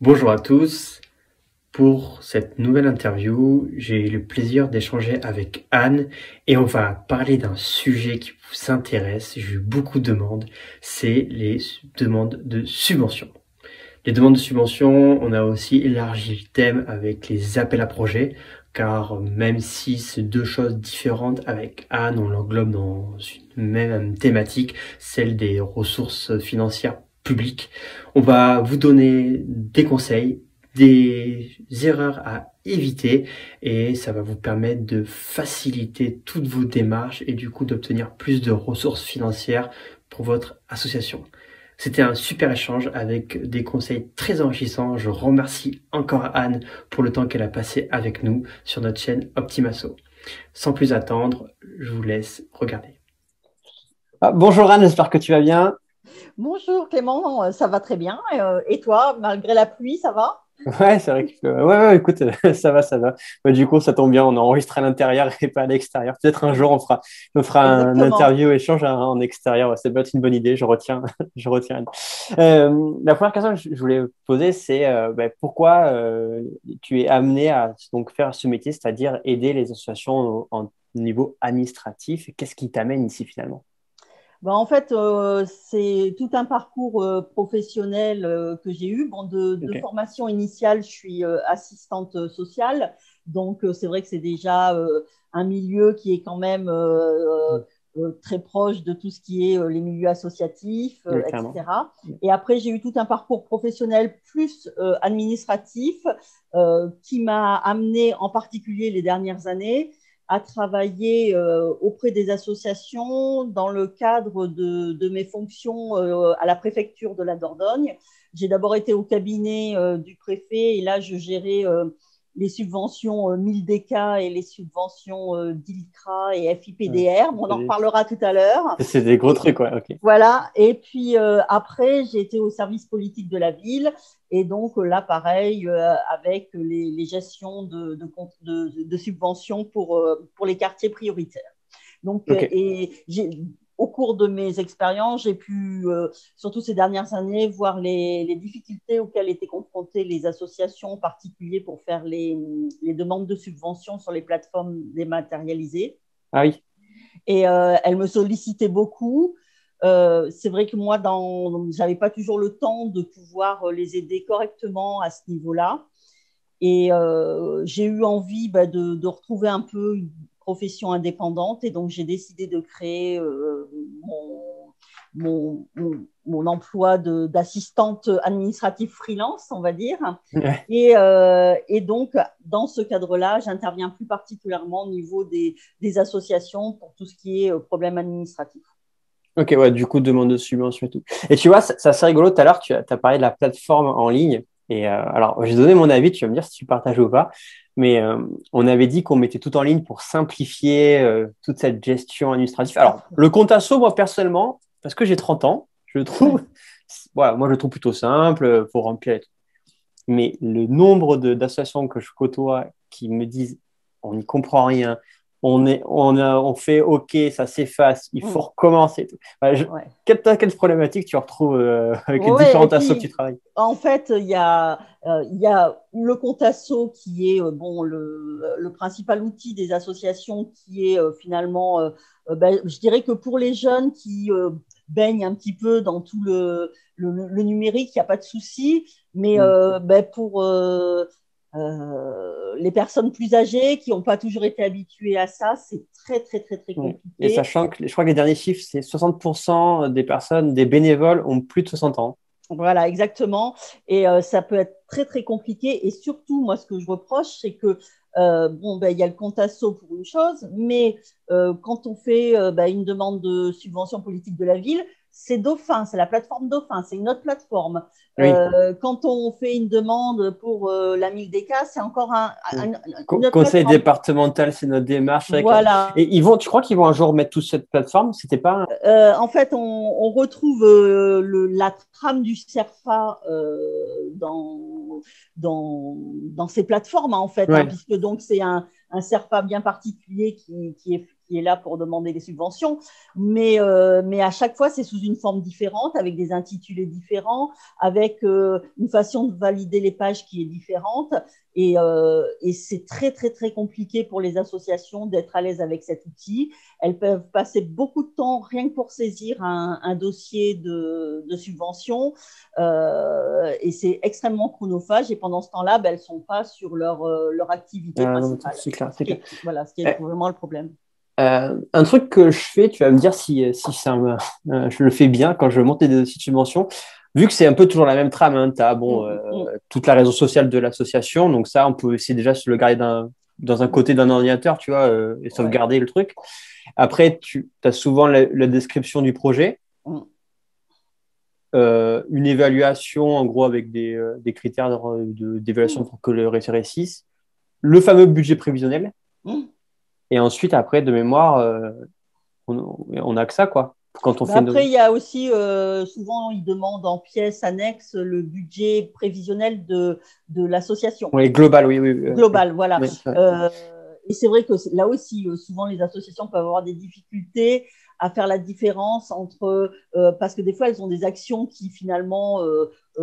Bonjour à tous. Pour cette nouvelle interview, j'ai eu le plaisir d'échanger avec Anne et on va parler d'un sujet qui vous intéresse. J'ai eu beaucoup de demandes, c'est les demandes de subventions. Les demandes de subventions, on a aussi élargi le thème avec les appels à projets, car même si c'est deux choses différentes, avec Anne, on l'englobe dans une même thématique, celle des ressources financières publiques. On va vous donner des conseils, des erreurs à éviter, et ça va vous permettre de faciliter toutes vos démarches et du coup d'obtenir plus de ressources financières pour votre association. C'était un super échange avec des conseils très enrichissants. Je remercie encore Anne pour le temps qu'elle a passé avec nous sur notre chaîne Optimasso. Sans plus attendre, je vous laisse regarder. Bonjour Anne, j'espère que tu vas bien. Bonjour Clément, ça va très bien. Et toi, malgré la pluie, ça va? Ouais, c'est vrai que ouais, écoute, ça va, ça va. Du coup, ça tombe bien, on enregistre à l'intérieur et pas à l'extérieur. Peut-être un jour on fera un Exactement. interview échange en extérieur. Ouais, ça peut être une bonne idée. Je retiens, je retiens. Anne. La première question que je voulais poser, c'est pourquoi tu es amené à donc faire ce métier, c'est-à-dire aider les associations en niveau administratif. Qu'est-ce qui t'amène ici finalement? En fait, c'est tout un parcours professionnel que j'ai eu. De Ok, formation initiale, je suis assistante sociale. Donc, c'est vrai que c'est déjà un milieu qui est quand même très proche de tout ce qui est les milieux associatifs, oui, clairement. etc. Et après, j'ai eu tout un parcours professionnel plus administratif qui m'a amené en particulier les dernières années à travailler auprès des associations dans le cadre de mes fonctions à la préfecture de la Dordogne. J'ai d'abord été au cabinet du préfet et là, je gérais les subventions 1000 DK et les subventions d'ILCRA et Ouais. FIPDR. On en reparlera tout à l'heure. C'est des gros Et, trucs, ouais, ok. voilà. Et puis après, j'ai été au service politique de la ville. Et donc là, pareil, avec les gestions de subventions pour les quartiers prioritaires. Donc, Ok. au cours de mes expériences, j'ai pu, surtout ces dernières années, voir les difficultés auxquelles étaient confrontées les associations, en particulier pour faire les demandes de subventions sur les plateformes dématérialisées. Ah oui. Et elle me sollicitait beaucoup. C'est vrai que moi, j'avais pas toujours le temps de pouvoir les aider correctement à ce niveau-là. Et j'ai eu envie de retrouver un peu une profession indépendante. Et donc, j'ai décidé de créer mon emploi d'assistante administrative freelance, on va dire. Ouais. Et donc, dans ce cadre-là, j'interviens plus particulièrement au niveau des associations pour tout ce qui est problème administratif. Ok, ouais, du coup, demande de subvention et tout. Et tu vois, c'est assez rigolo. Tout à l'heure, tu as parlé de la plateforme en ligne. Et alors, j'ai donné mon avis, tu vas me dire si tu partages ou pas. Mais on avait dit qu'on mettait tout en ligne pour simplifier toute cette gestion administrative. À Alors, fond. le compte asso, moi, personnellement, parce que j'ai 30 ans, je le trouve, Ouais. voilà, moi, je le trouve plutôt simple pour remplir et tout. Mais le nombre d'associations que je côtoie qui me disent on n'y comprend rien, on fait OK, ça s'efface, il faut Mm. recommencer. Et tout. Enfin, Ouais. quelle problématique tu retrouves avec les Ouais, et différentes assos que tu puis travailles? en fait, il y a le compte asso qui est bon, le principal outil des associations qui est finalement, je dirais que pour les jeunes qui baignent un petit peu dans tout le numérique, il n'y a pas de souci, mais Mm. pour les personnes plus âgées qui n'ont pas toujours été habituées à ça, c'est très, très, très, très Ouais. Et compliqué. sachant que je crois que les derniers chiffres, c'est 60% des personnes, des bénévoles, ont plus de 60 ans. Voilà, exactement. Et ça peut être très, très compliqué. Et surtout, moi, ce que je reproche, c'est que, il y a le compte asso pour une chose, mais quand on fait une demande de subvention politique de la ville, c'est Dauphin, c'est la plateforme Dauphin, c'est une autre plateforme. Oui. Quand on fait une demande pour la 1000 DK, c'est encore Mm. une autre Conseil plateforme. départemental, c'est notre démarche. Voilà. Et tu crois qu'ils vont un jour mettre toute cette plateforme? C'était pas En fait, on retrouve la trame du CERFA dans ces plateformes, en fait, hein, Ouais. puisque donc c'est un CERFA bien particulier qui est là pour demander des subventions, mais à chaque fois, c'est sous une forme différente, avec des intitulés différents, avec une façon de valider les pages qui est différente. Et c'est très, très, très compliqué pour les associations d'être à l'aise avec cet outil. Elles peuvent passer beaucoup de temps rien que pour saisir un dossier de subvention. Et c'est extrêmement chronophage. Et pendant ce temps-là, elles ne sont pas sur leur activité principale. C'est clair. Voilà, ce qui est vraiment le problème. Un truc que je fais, tu vas me dire si je le fais bien quand je monte des dossiers de subvention. Vu que c'est un peu toujours la même trame, hein, tu as toute la réseau social de l'association. Donc ça, on peut essayer déjà de se le garder dans un côté d'un ordinateur, tu vois, et sauvegarder le truc. Après, tu as souvent la description du projet, une évaluation, en gros, avec des critères d'évaluation pour que le réussisse, le fameux budget prévisionnel. Et ensuite, après, de mémoire, on a que ça, quoi. Quand on fait après, il y a aussi, souvent, ils demandent en pièce annexe le budget prévisionnel de l'association. Oui, global, oui. Global, voilà. Oui, et c'est vrai que là aussi, souvent, les associations peuvent avoir des difficultés à faire la différence entre… parce que des fois, elles ont des actions qui, finalement,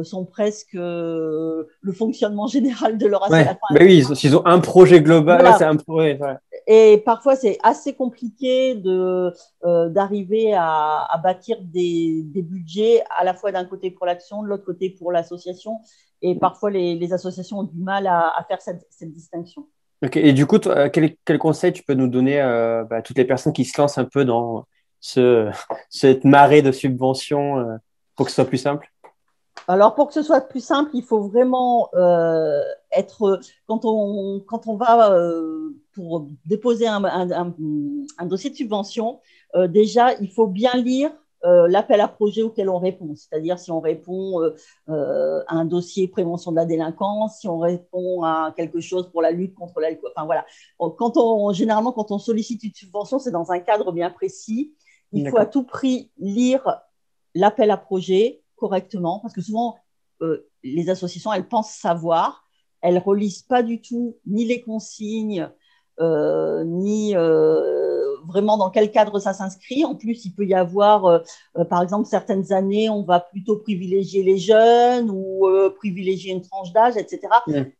sont presque le fonctionnement général de leur association. Mais oui, ils ont un projet global. Voilà. C'est un projet. Et parfois, c'est assez compliqué d'arriver à bâtir des budgets à la fois d'un côté pour l'action, de l'autre côté pour l'association. Et parfois, les associations ont du mal à faire cette distinction. Ok. Et du coup, toi, quel conseil tu peux nous donner à toutes les personnes qui se lancent un peu dans cette marée de subventions pour que ce soit plus simple? Alors, pour que ce soit plus simple, il faut vraiment être… Quand on va pour déposer un dossier de subvention, déjà, il faut bien lire l'appel à projet auquel on répond. C'est-à-dire si on répond à un dossier prévention de la délinquance, si on répond à quelque chose pour la lutte contre l'alcool. Enfin, voilà. Généralement, quand on sollicite une subvention, c'est dans un cadre bien précis. Il faut à tout prix lire l'appel à projet correctement, parce que souvent, les associations, elles pensent savoir, elles ne relisent pas du tout ni les consignes, ni vraiment dans quel cadre ça s'inscrit. En plus, il peut y avoir, par exemple, certaines années, on va plutôt privilégier les jeunes ou privilégier une tranche d'âge, etc.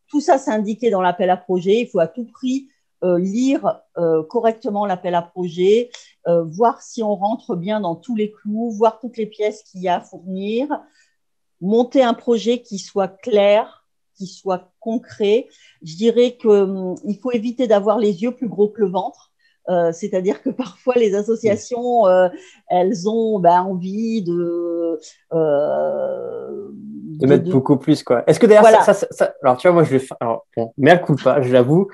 Tout ça, c'est indiqué dans l'appel à projet. Il faut à tout prix lire correctement l'appel à projet, voir si on rentre bien dans tous les clous, voir toutes les pièces qu'il y a à fournir, monter un projet qui soit clair, qui soit concret. Je dirais qu'il faut éviter d'avoir les yeux plus gros que le ventre. C'est-à-dire que parfois les associations, elles ont envie de mettre beaucoup plus, quoi. Est-ce que d'ailleurs, voilà. Alors tu vois, moi je le fais. Alors, bon, mea culpa, je l'avoue.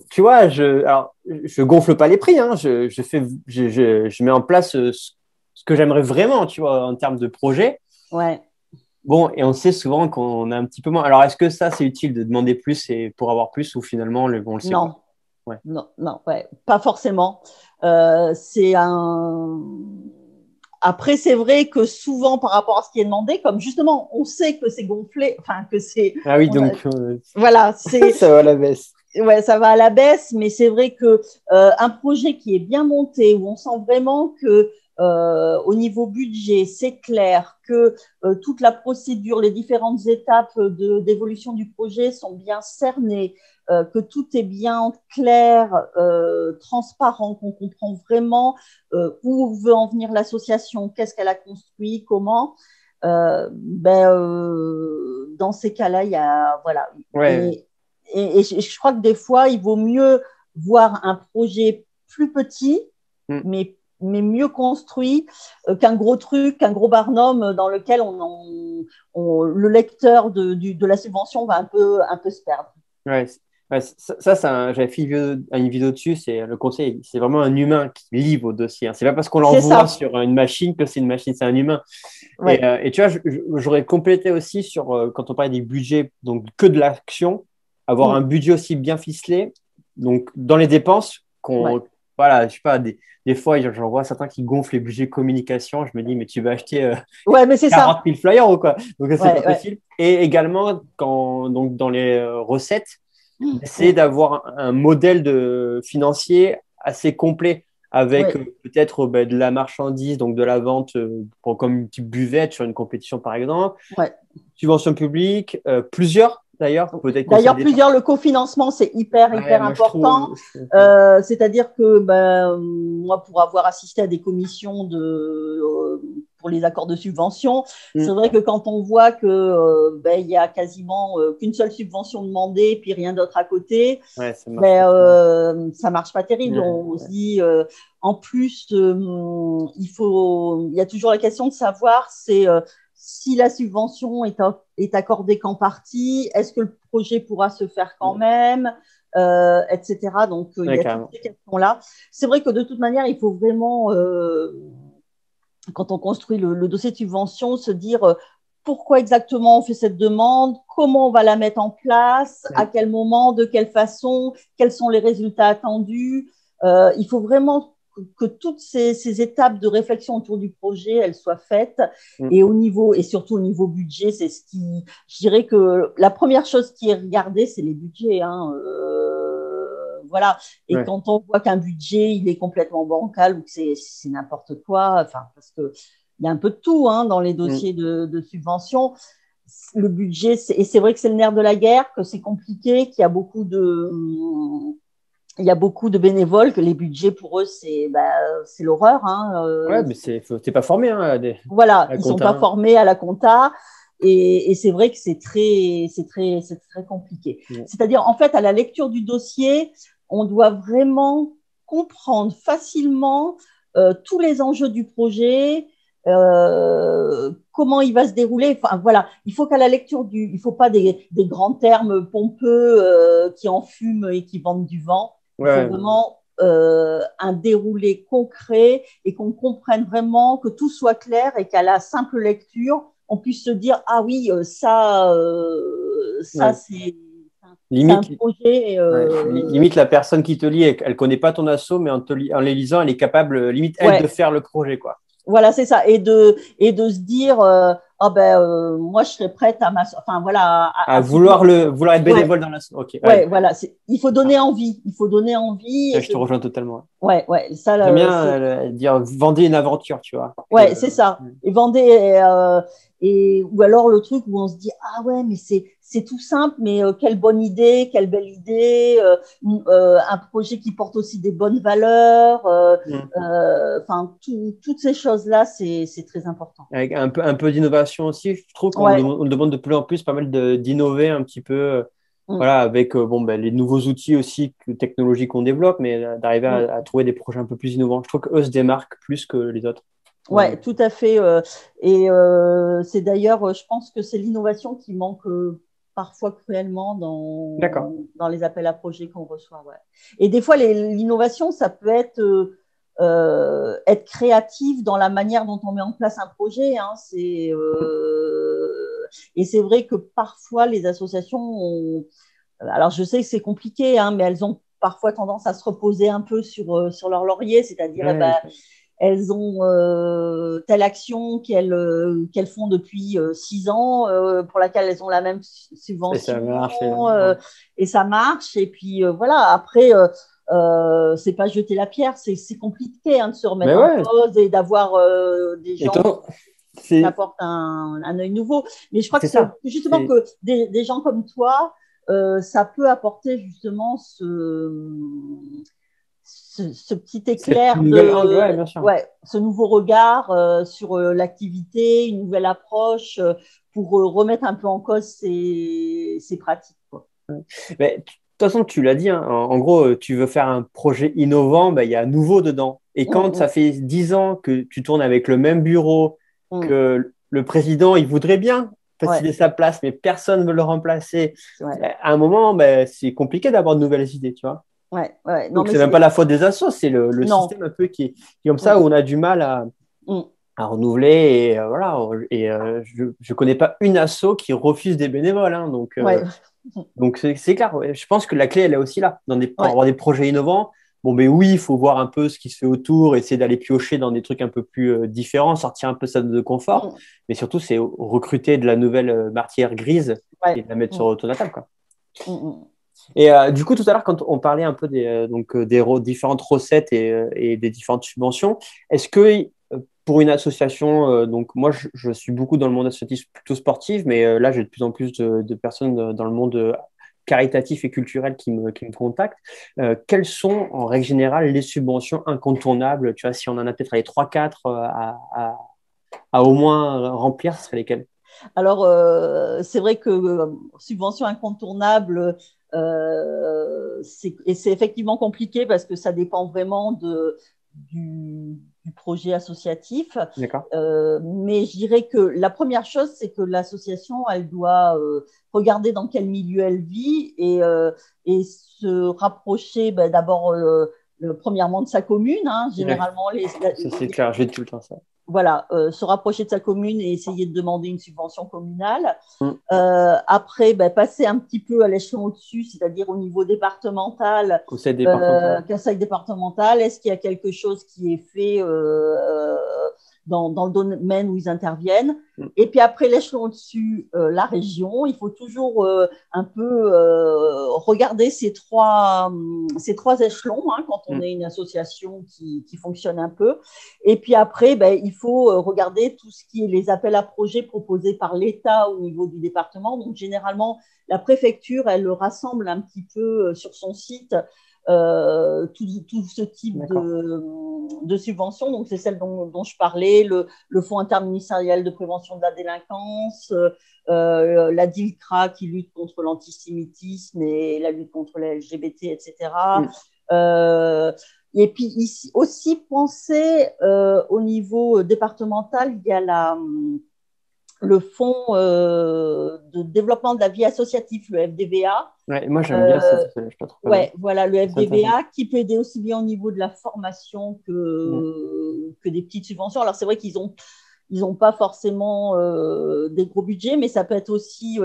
Tu vois, je gonfle pas les prix, hein. Je mets en place ce que j'aimerais vraiment, tu vois, en termes de projet. Ouais. Bon, et on sait souvent qu'on a un petit peu moins. Alors, est-ce que ça, c'est utile de demander plus et pour avoir plus, ou finalement, on le sait non. Pas. Ouais. Non, pas forcément. Après, c'est vrai que souvent, par rapport à ce qui est demandé, comme justement, on sait que c'est gonflé, enfin que c'est… Ah oui, donc voilà, c'est… ça va à la baisse. Ouais, ça va à la baisse, mais c'est vrai que un projet qui est bien monté, où on sent vraiment que au niveau budget, c'est clair, que toute la procédure, les différentes étapes d'évolution du projet sont bien cernées, que tout est bien clair, transparent, qu'on comprend vraiment où veut en venir l'association, qu'est-ce qu'elle a construit, comment. Dans ces cas-là, il y a… Voilà. Ouais. Et je crois que des fois, il vaut mieux voir un projet plus petit, mais mieux construit qu'un gros truc, qu'un gros barnum dans lequel le lecteur de la subvention va un peu se perdre. Ouais, j'avais fait une vidéo dessus. C'est le conseil, c'est vraiment un humain qui lit vos dossiers. Hein. C'est pas parce qu'on l'envoie sur une machine que c'est une machine, c'est un humain. Ouais. Et tu vois, j'aurais complété aussi sur quand on parlait des budgets, donc que de l'action, avoir un budget aussi bien ficelé. Donc dans les dépenses, voilà, je sais pas, des fois, j'en vois certains qui gonflent les budgets communication. Je me dis, mais tu vas acheter 40 000 flyers ou quoi? Donc, c'est pas possible. Et également, donc, dans les recettes, essayer d'avoir un modèle financier assez complet avec Ouais. peut-être de la marchandise, donc de la vente comme une petite buvette sur une compétition par exemple, Ouais. subvention publique, plusieurs d'ailleurs, peut-être conseil D'ailleurs, d'État. plusieurs, le cofinancement, c'est hyper, Ouais, hyper moi je trouve. important. C'est-à-dire que moi, pour avoir assisté à des commissions pour les accords de subvention, c'est vrai que quand on voit que il y a quasiment qu'une seule subvention demandée, puis rien d'autre à côté, Ouais, ça marche pas. ça marche pas terrible. On se dit, en plus, il y a toujours la question de savoir, c'est si la subvention est accordée qu'en partie, est-ce que le projet pourra se faire quand même, etc. Donc, il y a toutes ces questions-là. C'est vrai que de toute manière, il faut vraiment, quand on construit le dossier de subvention, se dire pourquoi exactement on fait cette demande, comment on va la mettre en place, à quel moment, de quelle façon, quels sont les résultats attendus. Il faut vraiment que toutes ces étapes de réflexion autour du projet, elles soient faites. Et surtout au niveau budget, c'est ce qui, je dirais que la première chose qui est regardée, c'est les budgets. Voilà. Et quand on voit qu'un budget, il est complètement bancal ou que c'est n'importe quoi, enfin, parce que il y a un peu de tout dans les dossiers de subvention. Le budget, et c'est vrai que c'est le nerf de la guerre, que c'est compliqué, qu'il y a beaucoup de bénévoles, que les budgets pour eux c'est l'horreur. Ouais, mais t'es pas formé voilà, ils sont pas formés à la compta. Et c'est vrai que c'est très compliqué. C'est-à-dire, en fait, à la lecture du dossier, on doit vraiment comprendre facilement tous les enjeux du projet, comment il va se dérouler. Enfin, voilà, il faut qu'à la lecture il faut pas des grands termes pompeux qui enfument et qui vendent du vent. Il faut vraiment un déroulé concret et qu'on comprenne vraiment, que tout soit clair et qu'à la simple lecture, on puisse se dire ah oui, ça c'est un projet. Limite, la personne qui te lit, elle connaît pas ton asso, mais en les lisant, elle est capable, limite, elle, de faire le projet, quoi. Voilà, c'est ça. Et de se dire moi je serais prête à vouloir être bénévole dans l'asso. Ok. Voilà. Il faut donner envie. Il faut donner envie. Je te rejoins totalement. Ouais. Ça. J'aime bien dire vendez une aventure, tu vois. Ouais, c'est ça. Et vendez ou alors le truc où on se dit ah ouais, mais c'est tout simple, mais quelle bonne idée, quelle belle idée, un projet qui porte aussi des bonnes valeurs, enfin toutes ces choses là, c'est très important. Avec un peu d'innovation aussi, je trouve qu'on on demande de plus en plus pas mal d'innover un petit peu. Voilà, avec les nouveaux outils aussi technologiques qu'on développe, mais d'arriver à trouver des projets un peu plus innovants. Je trouve qu'eux se démarquent plus que les autres. Ouais, tout à fait. Et c'est d'ailleurs, je pense que c'est l'innovation qui manque parfois cruellement dans les appels à projets qu'on reçoit. Ouais. Et des fois, l'innovation, ça peut être créative dans la manière dont on met en place un projet. Et c'est vrai que parfois, les associations alors, je sais que c'est compliqué, mais elles ont parfois tendance à se reposer un peu sur leur laurier, c'est-à-dire elles ont telle action qu'elles font depuis 6 ans, pour laquelle elles ont la même subvention, et ça marche. Et puis voilà, après, c'est pas jeter la pierre, c'est compliqué de se remettre en cause et d'avoir des gens qui apportent un œil nouveau. Mais je crois que justement que des gens comme toi, ça peut apporter justement ce petit éclair ce nouveau regard sur l'activité, une nouvelle approche pour remettre un peu en cause ces pratiques. Mais, de toute façon, tu l'as dit, en gros, tu veux faire un projet innovant, il y a nouveau dedans. Et quand ça fait 10 ans que tu tournes avec le même bureau, que le président, il voudrait bien faciliter sa place, mais personne ne veut le remplacer. À un moment, c'est compliqué d'avoir de nouvelles idées, tu vois. Donc, c'est même pas la faute des assos, c'est le système un peu qui est comme ça, où on a du mal à renouveler. Et voilà. Et je connais pas une asso qui refuse des bénévoles. Donc, c'est clair. Je pense que la clé, elle est aussi là, pour avoir des projets innovants. Oui, il faut voir un peu ce qui se fait autour, essayer d'aller piocher dans des trucs un peu plus différents, sortir un peu ça de confort. Mais surtout, c'est recruter de la nouvelle matière grise et de la mettre sur la table, quoi. Et du coup, tout à l'heure, quand on parlait un peu des différentes recettes et des différentes subventions, est-ce que pour une association, donc moi, je suis beaucoup dans le monde associatif plutôt sportif, mais là, j'ai de plus en plus de personnes dans le monde caritatif et culturel qui me contactent. Quelles sont, en règle générale, les subventions incontournables? Tu vois, si on en a peut-être les 3-4 à au moins remplir, ce serait lesquelles? Alors, c'est vrai que subvention incontournable, et c'est effectivement compliqué parce que ça dépend vraiment du projet associatif. D'accord. Mais je dirais que la première chose, c'est que l'association, elle doit regarder dans quel milieu elle vit et se rapprocher d'abord, premièrement, de sa commune. Hein. Généralement, ça, c'est clair, je vais tout le temps ça. voilà, se rapprocher de sa commune et essayer de demander une subvention communale. Mm. Après, passer un petit peu à l'échelon au-dessus, c'est-à-dire au niveau départemental, Conseil départemental. conseil départemental. Est-ce qu'il y a quelque chose qui est fait dans le domaine où ils interviennent? Et puis après, l'échelon au-dessus, la région. Il faut toujours un peu regarder ces trois échelons hein, quand on est une association qui fonctionne un peu. Et puis après, il faut regarder tout ce qui est les appels à projets proposés par l'État au niveau du département. Donc, généralement, la préfecture, elle rassemble un petit peu sur son site tout ce type de subventions. Donc, c'est celle dont je parlais, le Fonds interministériel de prévention de la délinquance, la DILCRA qui lutte contre l'antisémitisme et la lutte contre les LGBT, etc. Et puis ici aussi penser au niveau départemental, il y a le fonds de développement de la vie associative, le FDVA. Ouais, moi j'aime bien ça, je pas trop. Ouais, voilà, le FDVA qui peut aider aussi bien au niveau de la formation que des petites subventions. Alors c'est vrai qu'ils ont pas forcément des gros budgets, mais ça peut être aussi,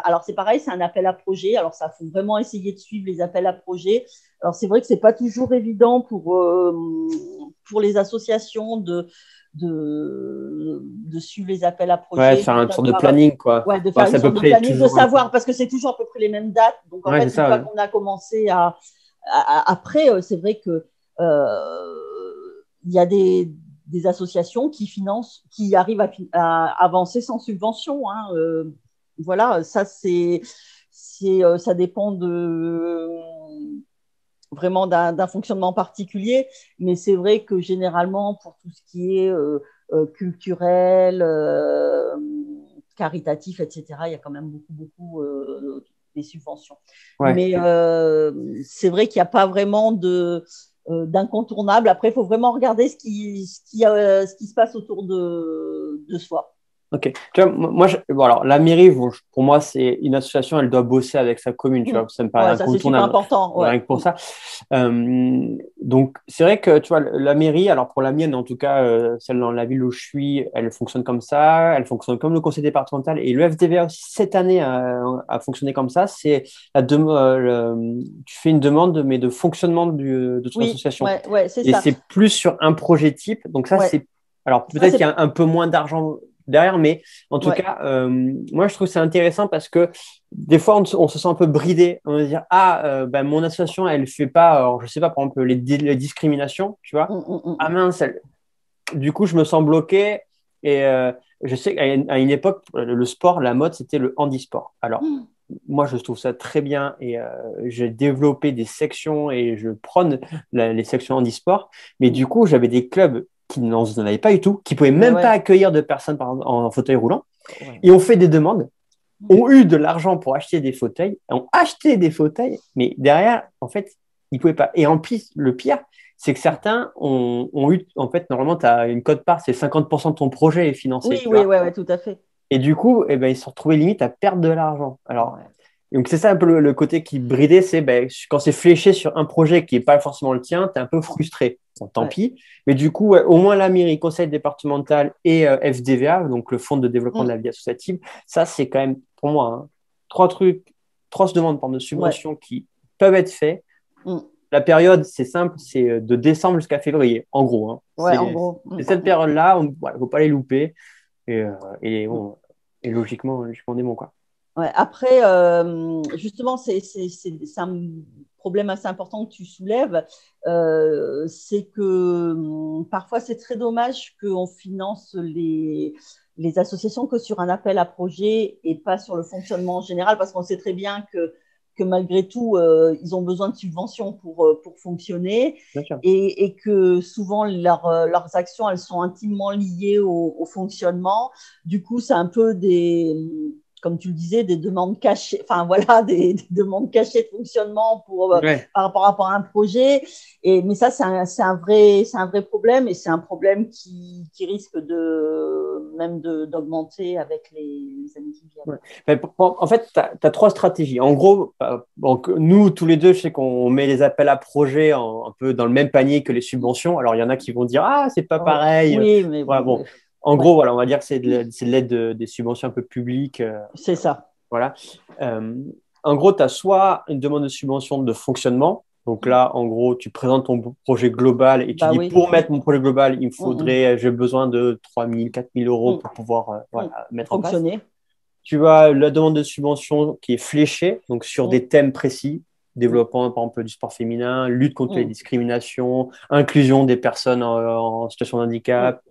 alors c'est pareil, c'est un appel à projet. Alors ça faut vraiment essayer de suivre les appels à projet. Alors c'est vrai que c'est pas toujours évident pour les associations de suivre les appels à projets. Ouais, de faire une sorte de planning, quoi. Ouais, de faire une sorte de planning, de savoir, parce que c'est toujours à peu près les mêmes dates. Donc, en fait, une fois qu'on a commencé après, c'est vrai que il y a des associations qui arrivent à avancer sans subvention. Hein. Voilà, ça, ça dépend vraiment d'un fonctionnement particulier, mais c'est vrai que généralement, pour tout ce qui est culturel, caritatif, etc., il y a quand même beaucoup des subventions. Ouais. Mais c'est vrai qu'il n'y a pas vraiment d'incontournable. Après, il faut vraiment regarder ce qui se passe autour de soi. Ok. Tu vois, moi, alors, la mairie, pour moi, c'est une association, elle doit bosser avec sa commune, tu vois, ça me paraît incontournable. C'est super important. Rien que pour ça. Donc, c'est vrai que, tu vois, la mairie, alors pour la mienne, en tout cas, celle dans la ville où je suis, elle fonctionne comme ça, elle fonctionne comme le conseil départemental et le FDVA aussi, cette année, a fonctionné comme ça. C'est tu fais une demande, mais de fonctionnement de ton association. Ouais, c'est ça. Et c'est plus sur un projet type. Donc, ça, c'est. Alors, peut-être qu'il y a un peu moins d'argent derrière, mais en tout cas, moi, je trouve que c'est intéressant parce que des fois, on se sent un peu bridé. On va dire, mon association, elle fait pas, alors, je sais pas, par exemple, les discriminations, tu vois. Ah mince, du coup, je me sens bloqué et je sais qu'à une époque, le sport, la mode, c'était le handisport. Alors, moi, je trouve ça très bien et j'ai développé des sections et je prône les sections handisport. Mais du coup, j'avais des clubs qui n'en avaient pas du tout, qui ne pouvaient même pas accueillir de personnes en fauteuil roulant. Et ont fait des demandes, ont eu de l'argent pour acheter des fauteuils, ont acheté des fauteuils, mais derrière, en fait, ils ne pouvaient pas. Et en plus, le pire, c'est que certains ont eu, en fait, normalement, tu as une cote-part, c'est 50% de ton projet est financé. Oui, tout à fait. Et du coup, ils se sont retrouvés limite à perdre de l'argent. Alors, donc c'est ça un peu le côté qui bridait, c'est quand c'est fléché sur un projet qui n'est pas forcément le tien, tu es un peu frustré. Bon, tant pis. Mais du coup, au moins la mairie, conseil départemental et FDVA, donc le Fonds de développement de la vie associative, ça c'est quand même pour moi trois demandes de subventions qui peuvent être faites. La période, c'est simple, c'est de décembre jusqu'à février, en gros. Hein. En gros. C'est cette période-là, il ne faut pas les louper. Et logiquement, on est bon, quoi. Ouais, après, justement, c'est un problème assez important que tu soulèves. C'est que parfois, c'est très dommage qu'on finance les associations que sur un appel à projet et pas sur le fonctionnement en général, parce qu'on sait très bien que malgré tout, ils ont besoin de subventions pour fonctionner Bien sûr. et que souvent, leurs actions, elles sont intimement liées au fonctionnement. Du coup, c'est un peu comme tu le disais, des demandes cachées, enfin voilà, des demandes cachées de fonctionnement Ouais. par rapport à un projet. Mais ça, c'est un vrai problème et c'est un problème qui risque même d'augmenter avec les années qui viennent. Ouais. Mais en fait, tu as trois stratégies. En gros, donc, nous, tous les deux, je sais qu'on met les appels à projets un peu dans le même panier que les subventions. Alors, il y en a qui vont dire, ah, c'est pas Ouais. pareil. Oui, mais Ouais, bon, bon. En ouais, gros, voilà, on va dire que c'est de l'aide des subventions un peu publiques. c'est ça. Voilà. Euh, En gros, tu as soit une demande de subvention de fonctionnement. Donc là, en gros, tu présentes ton projet global et tu Bah dis, oui. pour mettre mon projet global, il me Mm, faudrait, j'ai besoin de 3 000, 4 000 euros mm, pour pouvoir mm. voilà, mettre en place. Fonctionner. Tu as la demande de subvention qui est fléchée, donc sur Mm, des thèmes précis, mm, développement par exemple du sport féminin, lutte contre les mm, discriminations, inclusion des personnes en situation de mm. handicap,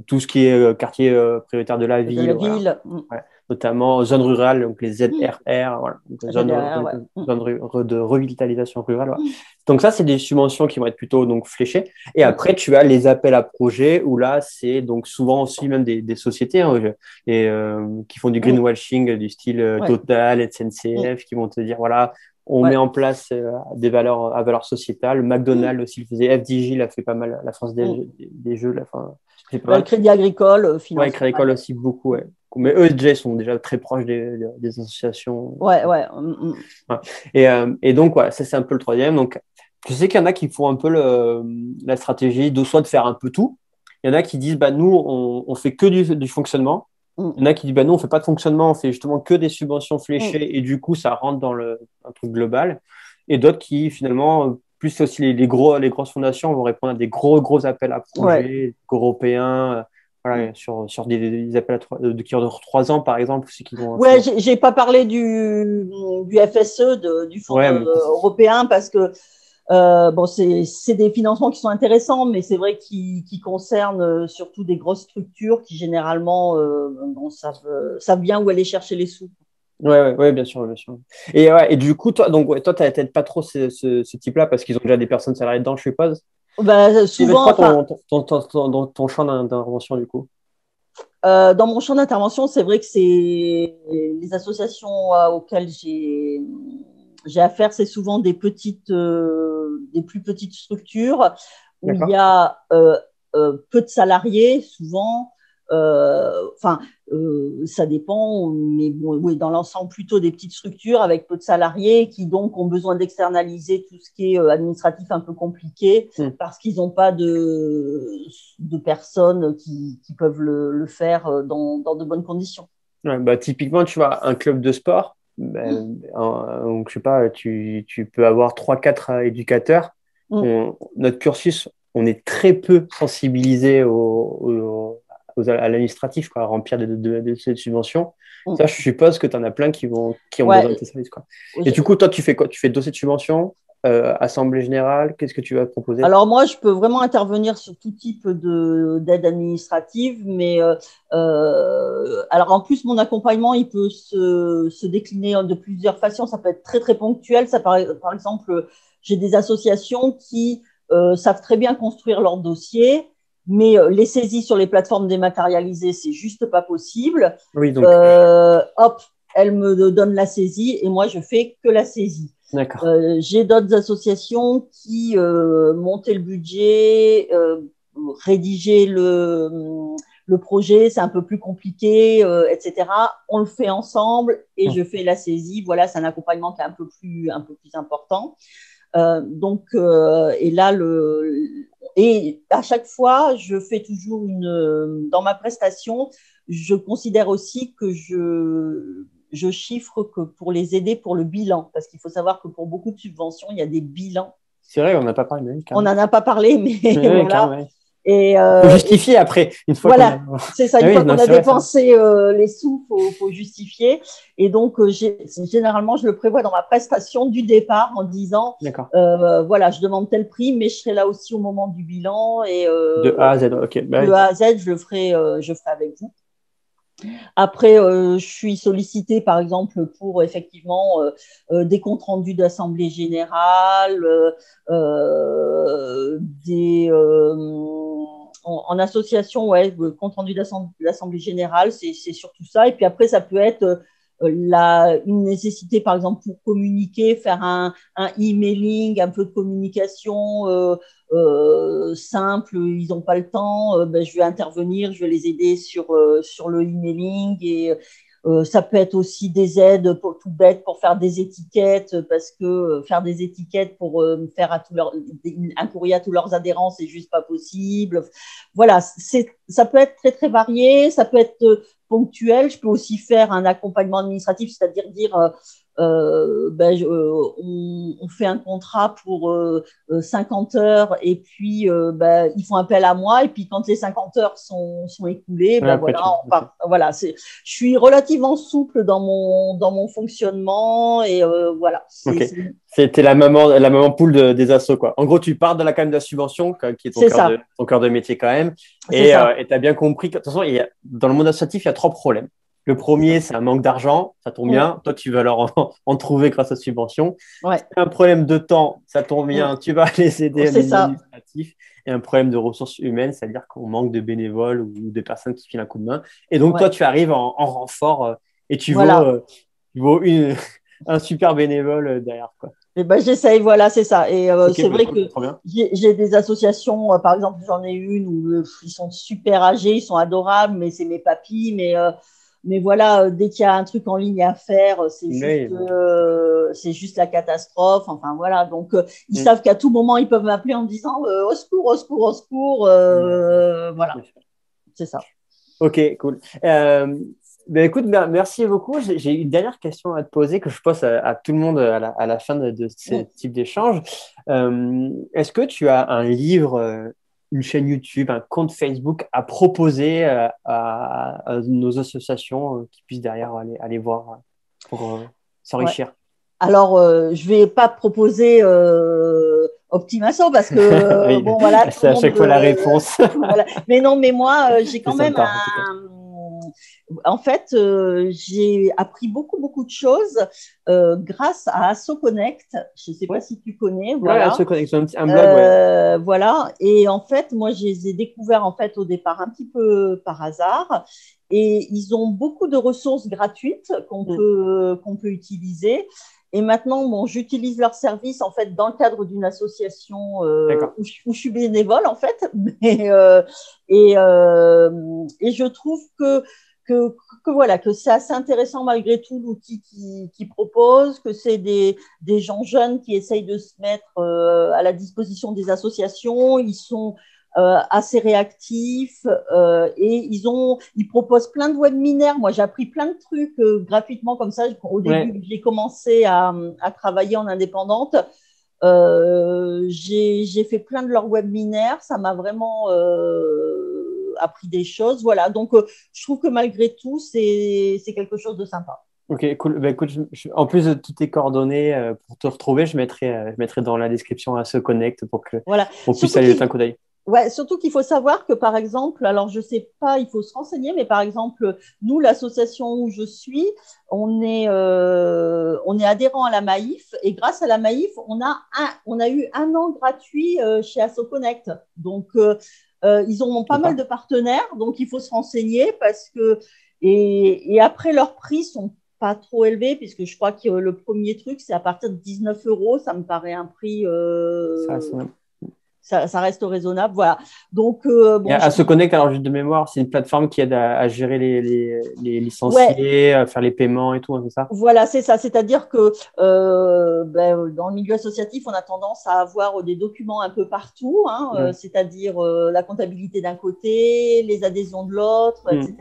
tout ce qui est quartier prioritaire de la De la ville, voilà. ville. Ouais. Notamment zone rurale, donc les Mm. ZRR, voilà. Donc ZRR, ouais. zone de revitalisation rurale. Voilà. Donc ça, c'est des subventions qui vont être plutôt donc fléchées. Et Mm, après, tu as les appels à projets où là, c'est donc souvent aussi même des sociétés hein, qui font du mm. greenwashing du style Ouais. Total, Mm, SNCF, qui vont te dire voilà, on met ouais. en place des valeurs à valeur sociétale. Mm, McDonald's aussi le faisait, FDJ l'a fait pas mal, la France mm. des jeux, la fin, c'est pas Bah, le mal. Crédit Agricole Ouais, finance pas Crédit Agricole mal. aussi beaucoup, ouais. Mais eux déjà ils sont déjà très proches des associations. Ouais, ouais. Ouais. Et donc, voilà, ça c'est un peu le troisième. Donc, je sais qu'il y en a qui font un peu la stratégie de soit de faire un peu tout. Il y en a qui disent, bah, nous, on fait que du fonctionnement. Il y en Mm, a qui disent, bah, nous, on fait pas de fonctionnement, on fait justement que des subventions mm, fléchées et du coup, ça rentre dans un truc global. Et d'autres qui, finalement, plus aussi les grosses fondations vont répondre à des gros appels à ouais. projets européens, Mm. voilà, sur des appels qui durent 3 ans, par exemple, aussi qui vont Ouais, financer. j'ai pas parlé du FSE, du Fonds Ouais, européen, parce que bon, c'est des financements qui sont intéressants, mais c'est vrai qu'ils concernent surtout des grosses structures qui généralement bon, savent bien où aller chercher les sous. ouais, bien sûr, bien sûr. Et, ouais, et du coup, toi, donc, ouais, toi, t'as peut-être pas trop ce type-là parce qu'ils ont déjà des personnes salariées dedans, je suppose. Ben, Et c'est souvent, quoi enfin, ton champ d'intervention, du coup? dans mon champ d'intervention, c'est vrai que c'est les associations auxquelles j'ai affaire, c'est souvent des plus petites structures où il y D'accord. a peu de salariés, souvent. Enfin, ça dépend, mais bon, oui, dans l'ensemble, plutôt des petites structures avec peu de salariés qui donc ont besoin d'externaliser tout ce qui est administratif un peu compliqué Hmm. parce qu'ils n'ont pas de personnes qui peuvent le faire dans de bonnes conditions. Ouais, bah, typiquement, tu vois, un club de sport, ben, donc, je sais pas, tu peux avoir 3, 4 éducateurs. Mm, Notre cursus, on est très peu sensibilisé à l'administratif, quoi, à remplir de ces subventions. mm. Ça, je suppose que tu en as plein qui ont besoin de Ouais, tes services, quoi. Et du je- coup, toi, tu fais quoi? Tu fais dossier de subvention, assemblée générale, qu'est-ce que tu vas proposer? alors moi, je peux vraiment intervenir sur tout type d'aide administrative, mais alors en plus, mon accompagnement, il peut se décliner de plusieurs façons. Ça peut être très, très ponctuel. Par exemple, j'ai des associations qui savent très bien construire leur dossier, mais les saisies sur les plateformes dématérialisées, c'est juste pas possible. Oui, donc, Hop, elles me donnent la saisie et moi, je fais que la saisie. d'accord. J'ai d'autres associations qui montaient le budget, rédiger le projet, c'est un peu plus compliqué, etc. On le fait ensemble et je fais la saisie. Voilà, c'est un accompagnement qui est un peu plus important. Et là, et à chaque fois, je fais toujours dans ma prestation, je considère aussi que je chiffre que pour les aider pour le bilan, parce qu'il faut savoir que pour beaucoup de subventions, il y a des bilans. C'est vrai, on n'a pas parlé de On carrément. n'en a pas parlé, mais Oui, voilà. carrément, ouais. Et faut justifier après, une fois voilà, c'est ça. Une fois qu'on a vrai, dépensé les sous, faut justifier. Et donc, généralement, je le prévois dans ma prestation du départ en disant, voilà, je demande tel prix, mais je serai là aussi au moment du bilan. Et de A à Z, ok. Bah, de A à Z, je le ferai avec vous. Après, je suis sollicitée, par exemple, pour effectivement des comptes rendus d'assemblée générale, en association, ouais, compte rendu d'assemblée générale, c'est surtout ça. Et puis après, ça peut être une nécessité, par exemple, pour communiquer, faire un emailing, un peu de communication simple, ils n'ont pas le temps, ben, je vais intervenir, je vais les aider sur le emailing et ça peut être aussi des aides pour, tout bête pour faire des étiquettes parce que faire des étiquettes pour faire un courrier à tous leurs adhérents, c'est juste pas possible. Voilà, ça peut être très très varié, ça peut être ponctuel. Je peux aussi faire un accompagnement administratif, c'est-à-dire dire on fait un contrat pour 50 heures et puis ils font appel à moi et puis quand les 50 heures sont écoulées, voilà, je suis relativement souple dans mon fonctionnement et voilà. C'était la maman poule des assos, quoi. En gros, tu pars de quand même de la subvention, qui est ton cœur de métier quand même. Et tu as bien compris que, de toute façon, dans le monde associatif, il y a 3 problèmes. Le premier, c'est un manque d'argent, ça tombe bien. Toi, tu vas leur en trouver grâce à la subvention. Ouais. Un problème de temps, ça tombe bien. Tu vas les aider à l'administratif. Et un problème de ressources humaines, c'est-à-dire qu'on manque de bénévoles ou de personnes qui filent un coup de main. Et donc, toi, tu arrives en renfort et tu vaux un super bénévole derrière, quoi. Et ben, j'essaye, voilà, c'est ça. Et c'est vrai que j'ai des associations, par exemple, j'en ai une où ils sont super âgés, ils sont adorables, mais c'est mes papis, mais voilà, dès qu'il y a un truc en ligne à faire, c'est juste la catastrophe. Enfin voilà, donc ils savent qu'à tout moment ils peuvent m'appeler en me disant au secours, au secours, au secours. Voilà, c'est ça. Ok, cool. Ben écoute, merci beaucoup. J'ai une dernière question à te poser que je pose à tout le monde à la fin de ce type d'échange. Est-ce que tu as un livre, une chaîne YouTube, un compte Facebook à proposer à nos associations qui puissent derrière aller voir pour s'enrichir? Ouais. Alors, je vais pas proposer Optimasso parce que oui, bon voilà. C'est à chaque fois la réponse. Voilà. Mais non, mais moi j'ai quand même en fait, j'ai appris beaucoup de choses grâce à AssoConnect. Je ne sais pas si tu connais. Voilà. Ouais, AssoConnect, un blog. Voilà. Et en fait, moi, je les ai découverts en fait au départ un petit peu par hasard. Et ils ont beaucoup de ressources gratuites qu'on peut utiliser. Et maintenant, bon, j'utilise leurs services en fait dans le cadre d'une association où je suis bénévole en fait. Et je trouve que voilà, que c'est assez intéressant malgré tout l'outil qu'ils proposent, que c'est des gens jeunes qui essayent de se mettre à la disposition des associations. Ils sont assez réactifs et ils proposent plein de webinaires. Moi, j'ai appris plein de trucs gratuitement comme ça. Au début, j'ai commencé à travailler en indépendante. J'ai fait plein de leurs webinaires. Ça m'a vraiment appris des choses. Voilà. Donc, je trouve que malgré tout, c'est quelque chose de sympa. Ok, cool. Bah, écoute, en plus de toutes tes coordonnées pour te retrouver, je mettrai dans la description AssoConnect pour qu'on puisse aller jeter un coup d'œil. Ouais, surtout qu'il faut savoir que, par exemple, alors je sais pas, il faut se renseigner, mais par exemple, nous, l'association où je suis, on est adhérent à la Maïf et grâce à la Maïf, on a eu 1 an gratuit chez AssoConnect. Donc, ils ont pas mal de partenaires, donc il faut se renseigner parce que et après leurs prix sont pas trop élevés puisque je crois que le premier truc c'est à partir de 19 €. Ça me paraît un prix. Ça reste raisonnable, voilà. Donc, AssoConnect, alors juste de mémoire, c'est une plateforme qui aide à gérer les licenciés, à faire les paiements et tout, hein, c'est ça? Voilà, c'est ça. C'est-à-dire que dans le milieu associatif, on a tendance à avoir des documents un peu partout, hein, c'est-à-dire la comptabilité d'un côté, les adhésions de l'autre, etc.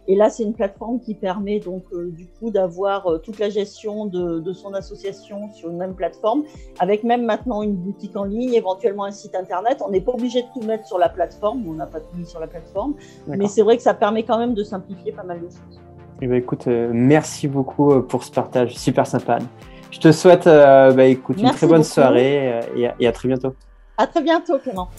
Et là, c'est une plateforme qui permet donc du coup d'avoir toute la gestion de son association sur une même plateforme, avec même maintenant une boutique en ligne, éventuellement un site site internet. On n'est pas obligé de tout mettre sur la plateforme, on n'a pas tout mis sur la plateforme, D'accord. mais c'est vrai que ça permet quand même de simplifier pas mal de choses. Eh ben, écoute, merci beaucoup pour ce partage, super sympa. Je te souhaite écoute, une très bonne soirée et à très bientôt. À très bientôt, Clément.